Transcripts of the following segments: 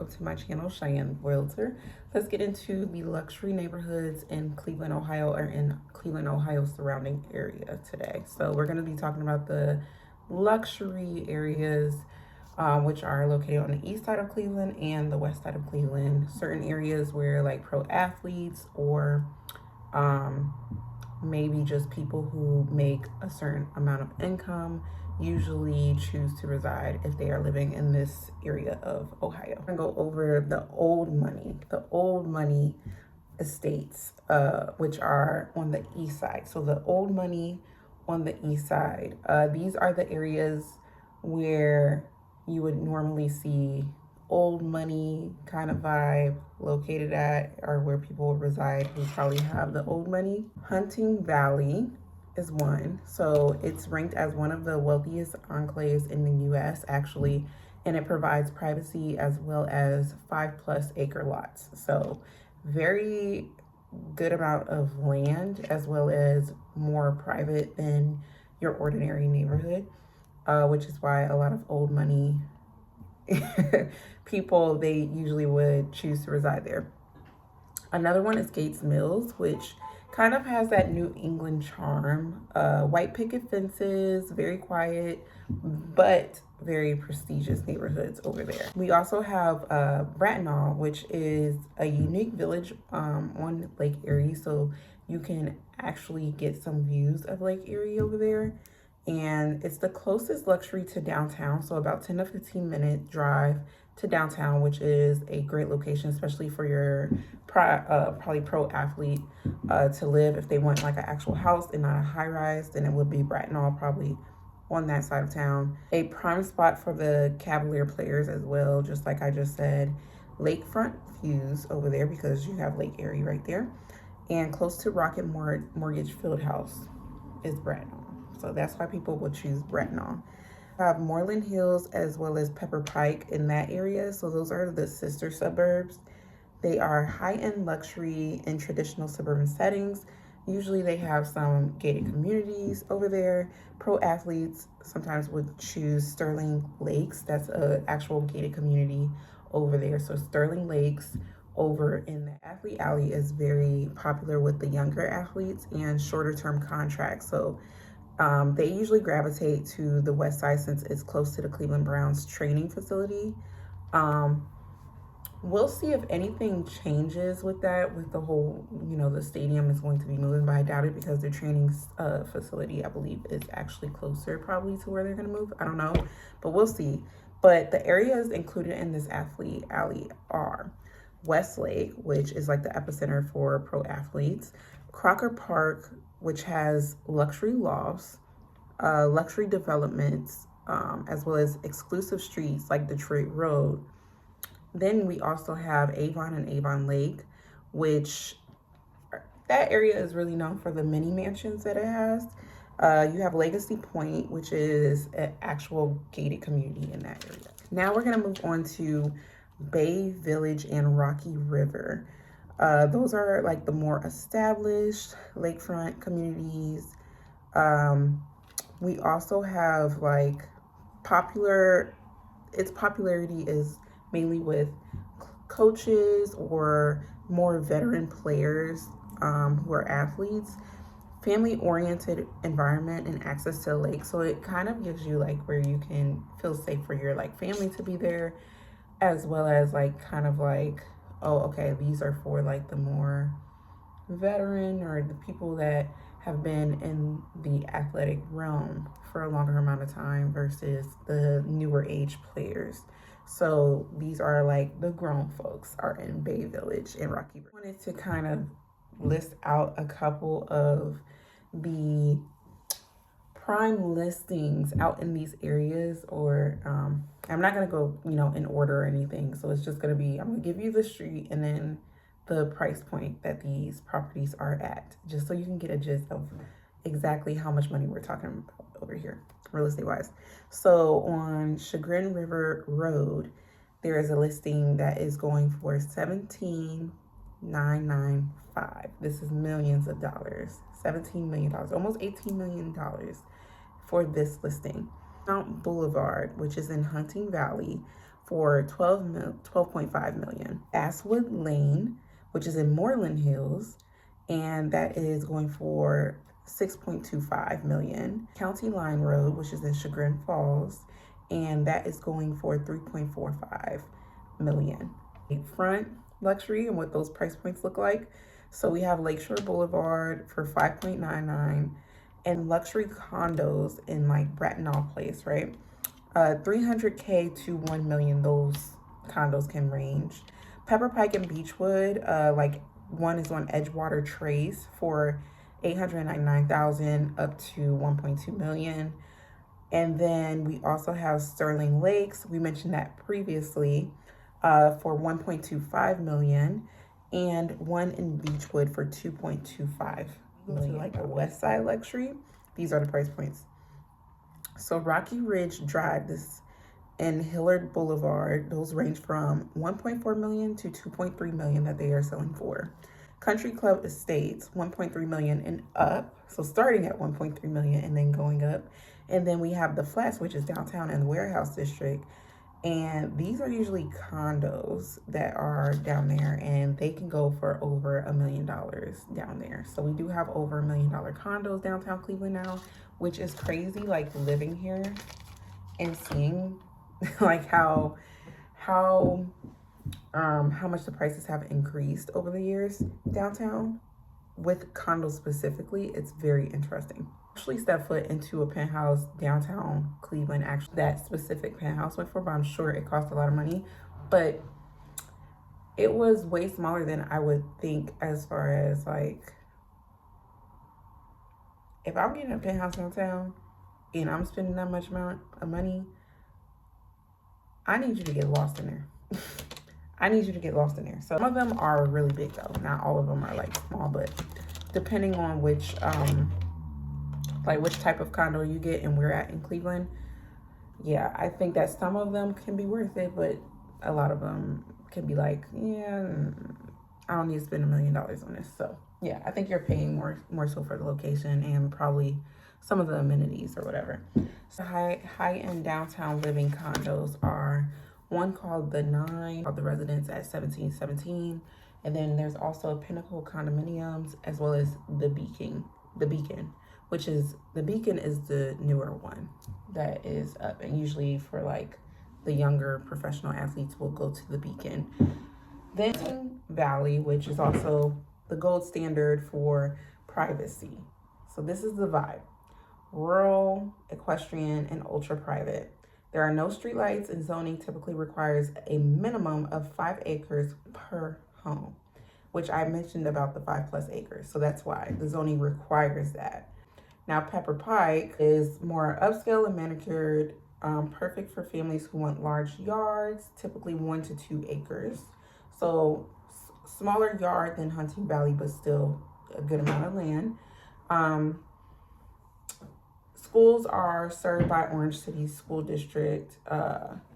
welcome to my channel, Cheyenne Realtor. Let's get into the luxury neighborhoods in Cleveland, Ohio, or in Cleveland, Ohio surrounding area today. So we're going to be talking about the luxury areas, which are located on the east side of Cleveland and the west side of Cleveland. Certain areas where like pro athletes or maybe just people who make a certain amount of income usually choose to reside if they are living in this area of Ohio. I'm gonna go over the old money estates, which are on the east side. So the old money on the east side, these are the areas where you would normally see old money kind of vibe located at, or where people reside who probably have the old money. Hunting Valley is one. So it's ranked as one of the wealthiest enclaves in the US actually, and it provides privacy as well as 5+ acre lots. So very good amount of land as well as more private than your ordinary neighborhood, which is why a lot of old money people, they usually would choose to reside there. Another one is Gates Mills, which kind of has that New England charm. White picket fences, very quiet, but very prestigious neighborhoods over there. We also have Bracknell, which is a unique village on Lake Erie. So you can actually get some views of Lake Erie over there. And it's the closest luxury to downtown. So about 10 to 15 minute drive to downtown, which is a great location, especially for your probably pro athlete to live. If they want like an actual house and not a high rise, then it would be Bracknell, probably on that side of town. A prime spot for the Cavalier players as well, just like I just said. Lakefront views over there because you have Lake Erie right there. And close to Rocket Mortgage Fieldhouse is Bracknell. So that's why people will choose Bracknell. Have Moreland Hills as well as Pepper Pike in that area. So those are the sister suburbs. They are high-end luxury in traditional suburban settings. Usually they have some gated communities over there. Pro athletes sometimes would choose Sterling Lakes. That's an actual gated community over there. So Sterling Lakes over in the athlete alley is very popular with the younger athletes and shorter term contracts. So they usually gravitate to the west side since it's close to the Cleveland Browns training facility. We'll see if anything changes with that, with the whole, the stadium is going to be moving, but I doubt it because their training facility, I believe, is actually closer probably to where they're going to move. I don't know, but we'll see. But the areas included in this athlete alley are Westlake, which is like the epicenter for pro athletes, Crocker Park, which has luxury lofts, luxury developments, as well as exclusive streets like Detroit Road. Then we also have Avon and Avon Lake, which that area is really known for the mini mansions that it has. You have Legacy Point, which is an actual gated community in that area. Now we're gonna move on to Bay Village and Rocky River. Those are like the more established lakefront communities. We also have like its popularity is mainly with coaches or more veteran players who are athletes. Family-oriented environment and access to the lake. So it kind of gives you like where you can feel safe for your like family to be there, as well as like kind of like, oh, okay, these are for like the more veteran or the people that have been in the athletic realm for a longer amount of time versus the newer age players. So these are like the grown folks are in Bay Village and Rocky River. I wanted to kind of list out a couple of the prime listings out in these areas, or I'm not gonna go in order or anything, so it's just gonna be, I'm gonna give you the street and then the price point that these properties are at, just so you can get a gist of exactly how much money we're talking about over here real estate wise. So on Chagrin River Road, there is a listing that is going for $17,995. This is millions of dollars. $17 million, almost $18 million for this listing. Mount Boulevard, which is in Hunting Valley, for 12.5 million. Aswood Lane, which is in Moreland Hills, and that is going for 6.25 million. County Line Road, which is in Chagrin Falls, and that is going for 3.45 million. Front luxury and what those price points look like. So we have Lakeshore Boulevard for 5.99 and luxury condos in like Brattonall Place, right? 300K to 1 million, those condos can range. Pepper Pike and Beechwood, like one is on Edgewater Trace for 899,000 up to 1.2 million. And then we also have Sterling Lakes. We mentioned that previously for 1.25 million, and one in Beechwood for 2.25 million. Like a West Side luxury, these are the price points. So Rocky Ridge Drive, this and Hillard Boulevard, those range from 1.4 million to 2.3 million that they are selling for. Country Club Estates, 1.3 million and up. So starting at 1.3 million and then going up. And then we have the Flats, which is downtown in the Warehouse District. And these are usually condos that are down there, and they can go for over $1 million down there. So we do have over $1 million condos downtown Cleveland now, which is crazy, like living here and seeing like how much the prices have increased over the years downtown with condos specifically. It's very interesting. Actually stepped foot into a penthouse downtown Cleveland. Actually, that specific penthouse went for, but I'm sure it cost a lot of money. But it was way smaller than I would think, as far as like, if I'm getting a penthouse downtown and I'm spending that much amount of money, I need you to get lost in there. I need you to get lost in there. So some of them are really big though. Not all of them are like small, but depending on which type of condo you get and where at in Cleveland, yeah, I think that some of them can be worth it, but a lot of them can be like, yeah, I don't need to spend $1 million on this. So yeah, I think you're paying more so for the location and probably some of the amenities or whatever. So high-end downtown living condos are one called the Nine, called the Residence at 1717, and then there's also Pinnacle Condominiums, as well as the Beacon, which is, the Beacon is the newer one that is up, and usually for like the younger professional athletes will go to the Beacon. Then Valley, which is also the gold standard for privacy. So this is the vibe: rural, equestrian, and ultra private. There are no streetlights, and zoning typically requires a minimum of 5 acres per home, which I mentioned about the 5+ acres. So that's why the zoning requires that. Now, Pepper Pike is more upscale and manicured, perfect for families who want large yards, typically 1 to 2 acres. So smaller yard than Hunting Valley, but still a good amount of land. Schools are served by Orange City School District,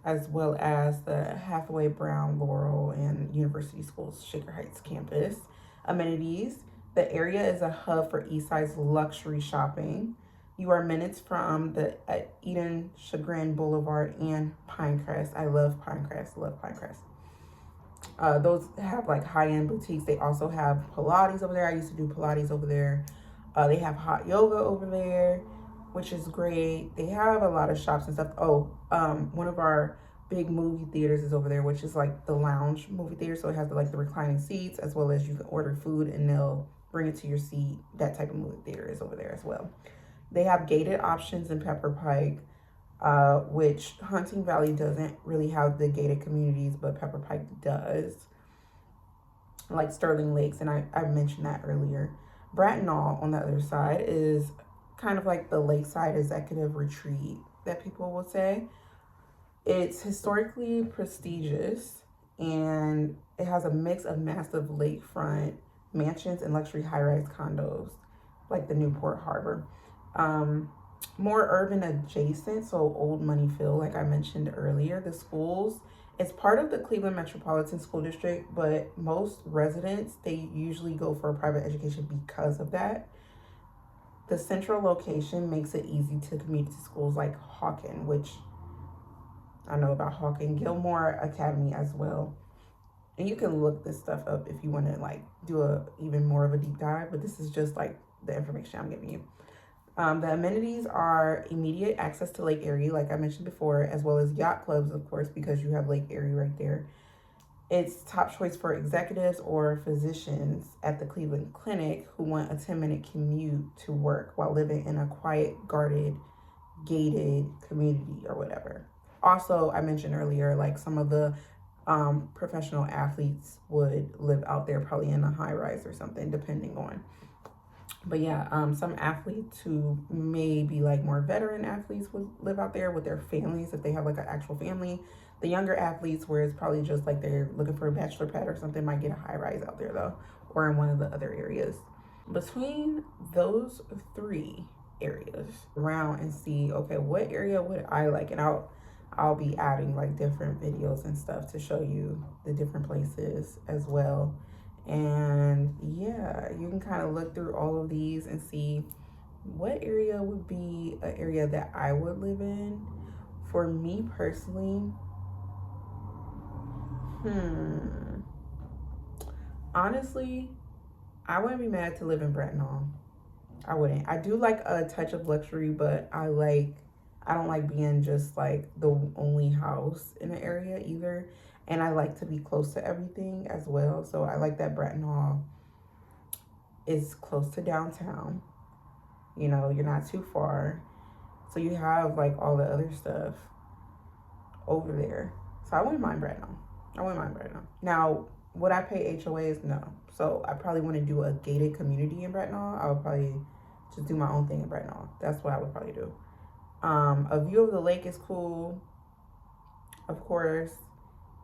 as well as the Hathaway, Brown, Laurel, and University Schools Shaker Heights campus. Amenities: the area is a hub for Eastside's luxury shopping. You are minutes from the Eden, Chagrin Boulevard, and Pinecrest. I love Pinecrest, those have like high-end boutiques. They also have Pilates over there. I used to do Pilates over there. They have hot yoga over there, which is great. They have a lot of shops and stuff. One of our big movie theaters is over there, which is like the lounge movie theater. So it has the reclining seats, as well as you can order food and they'll bring it to your seat. That type of movie theater is over there as well. They have gated options in Pepper Pike, which Hunting Valley doesn't really have the gated communities, but Pepper Pike does. Like Sterling Lakes, and I mentioned that earlier. Brattonall, on the other side, is kind of like the lakeside executive retreat that people will say. It's historically prestigious, and it has a mix of massive lakefront mansions and luxury high-rise condos, like the Newport Harbor. More urban adjacent, so old money feel, like I mentioned earlier. The schools, it's part of the Cleveland Metropolitan School District, but most residents, they usually go for a private education because of that. The central location makes it easy to commute to schools like Hawken, which I know about Hawking Gilmore Academy as well. And you can look this stuff up if you want to like do a even more of a deep dive, but this is just like the information I'm giving you. The amenities are immediate access to Lake Erie, like I mentioned before, as well as yacht clubs, of course, because you have Lake Erie right there. It's top choice for executives or physicians at the Cleveland Clinic who want a 10-minute commute to work while living in a quiet, guarded, gated community or whatever. Also, I mentioned earlier, like some of the professional athletes would live out there, probably in a high rise or something, depending on. But yeah, some athletes who may be like more veteran athletes would live out there with their families if they have like an actual family. The younger athletes, where it's probably just like they're looking for a bachelor pad or something, might get a high rise out there though, or in one of the other areas. Between those three areas, around and see, okay, what area would I like, and I'll be adding like different videos and stuff to show you the different places as well. And yeah, you can kind of look through all of these and see what area would be an area that I would live in. For me personally, honestly, I wouldn't be mad to live in Bretnall. I wouldn't. I do like a touch of luxury, but I don't like being just like the only house in the area either. And I like to be close to everything as well. So I like that Bretnall is close to downtown. You know, you're not too far. So you have like all the other stuff over there. So I wouldn't mind Bretnall. Now, would I pay HOAs? No. So I probably want to do a gated community in Bretnall. I would probably just do my own thing in Bretnall. That's what I would probably do. A view of the lake is cool, of course.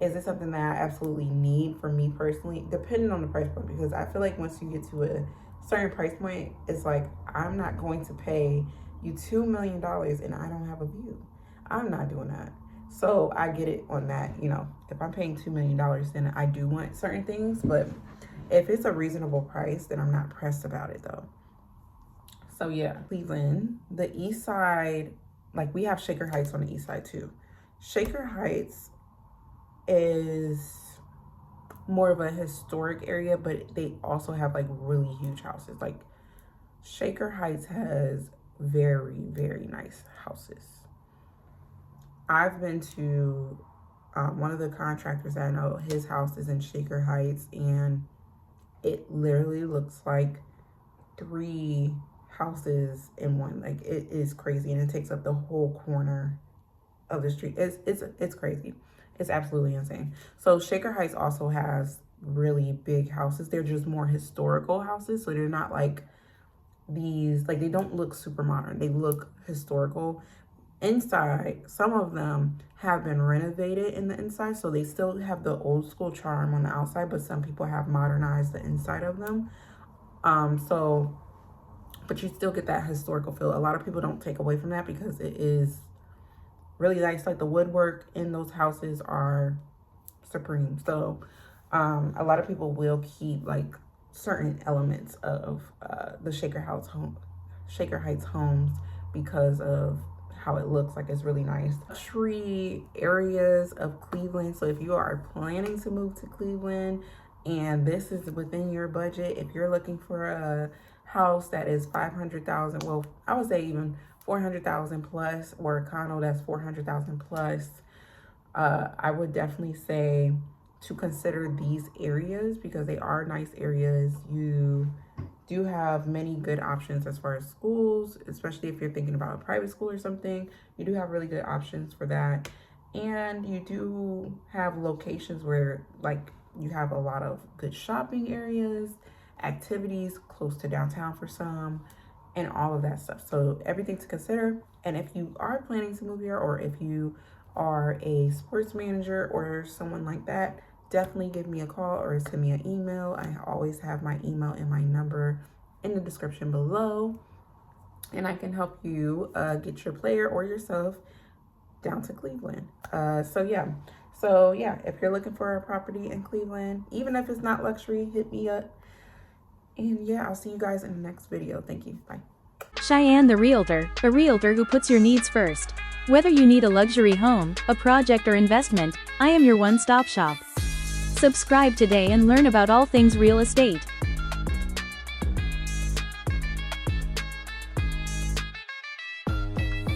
Is it something that I absolutely need for me personally? Depending on the price point, because I feel like once you get to a certain price point, it's like, I'm not going to pay you $2 million and I don't have a view. I'm not doing that. So I get it on that. You know, if I'm paying $2 million, then I do want certain things. But if it's a reasonable price, then I'm not pressed about it though. So yeah, Cleveland, the east side, like we have Shaker Heights on the east side too. Shaker Heights is more of a historic area, but they also have like really huge houses. Like Shaker Heights has very, very nice houses. I've been to one of the contractors that I know, his house is in Shaker Heights, and it literally looks like 3 houses in one. Like it is crazy, and it takes up the whole corner of the street. It's crazy. It's absolutely insane. So Shaker Heights also has really big houses. They're just more historical houses, so they're not like these, like they don't look super modern. They look historical. Inside, some of them have been renovated in the inside, so they still have the old school charm on the outside, but some people have modernized the inside of them. But you still get that historical feel. A lot of people don't take away from that because it is really nice. Like the woodwork in those houses are supreme. So a lot of people will keep like certain elements of the Shaker Heights homes because of how it looks. Like it's really nice. Tree areas of Cleveland. So if you are planning to move to Cleveland and this is within your budget, if you're looking for a house that is 500,000, well, I would say even 400,000 plus, or a condo that's 400,000 plus, I would definitely say to consider these areas because they are nice areas. You do have many good options as far as schools, especially if you're thinking about a private school or something. You do have really good options for that. And you do have locations where like you have a lot of good shopping areas, activities close to downtown for some, and all of that stuff. So everything to consider. And if you are planning to move here, or if you are a sports manager or someone like that, definitely give me a call or send me an email. I always have my email and my number in the description below, and I can help you get your player or yourself down to Cleveland. So yeah, if you're looking for a property in Cleveland, even if it's not luxury, hit me up. And yeah, I'll see you guys in the next video. Thank you. Bye. Cheyenne the Realtor, a realtor who puts your needs first. Whether you need a luxury home, a project or investment, I am your one-stop shop. Subscribe today and learn about all things real estate.